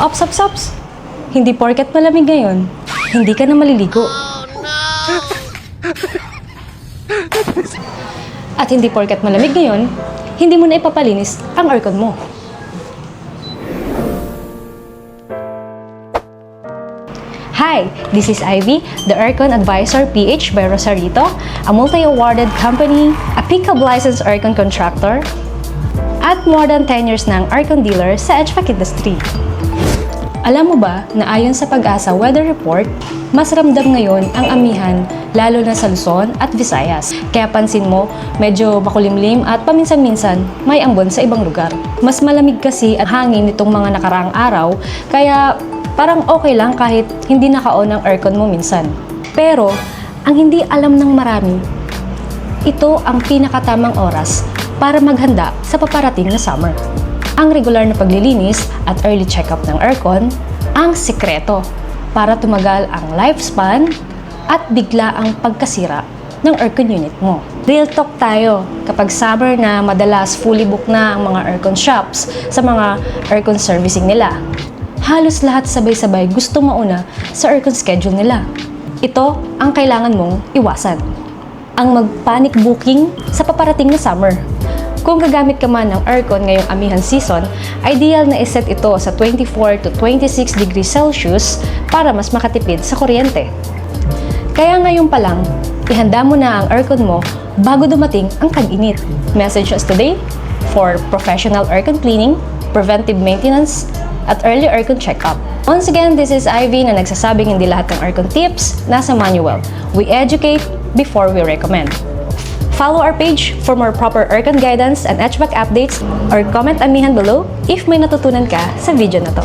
Ops, ops, ops. Hindi porket malamig ngayon, hindi ka na maliligo. At hindi porket malamig ngayon, hindi mo na ipapalinis ang aircon mo. Hi, this is Ivy, the Aircon Advisor PH by Rosarito, a multi-awarded company, a pickup licensed aircon contractor, at more than 10 years ng aircon dealer sa HVAC industry. Alam mo ba na ayon sa Pag-asa Weather Report, mas ramdam ngayon ang amihan lalo na sa Luzon at Visayas. Kaya pansin mo, medyo makulimlim at paminsan-minsan may ambon sa ibang lugar. Mas malamig kasi at hangin nitong mga nakaraang araw, kaya parang okay lang kahit hindi naka-on ang aircon mo minsan. Pero, ang hindi alam ng marami, ito ang pinakatamang oras para maghanda sa paparating na summer. Ang regular na paglilinis at early check-up ng aircon ang sikreto para tumagal ang lifespan at bigla ang pagkasira ng aircon unit mo. Real talk tayo, kapag summer na madalas fully book na ang mga aircon shops sa mga aircon servicing nila. Halos lahat sabay-sabay gusto mauna sa aircon schedule nila. Ito ang kailangan mong iwasan. Ang mag-panic booking sa paparating na summer. Kung gagamit ka man ng aircon ngayong amihan season, ideal na iset ito sa 24 to 26 degrees Celsius para mas makatipid sa kuryente. Kaya ngayon pa lang, ihanda mo na ang aircon mo bago dumating ang tag-init. Message us today for professional aircon cleaning, preventive maintenance, at early aircon checkup. Once again, this is Ivy na nagsasabing hindi lahat ng aircon tips nasa manual. We educate before we recommend. Follow our page for more proper aircon guidance and HVAC updates or comment amihan below if may natutunan ka sa video na to.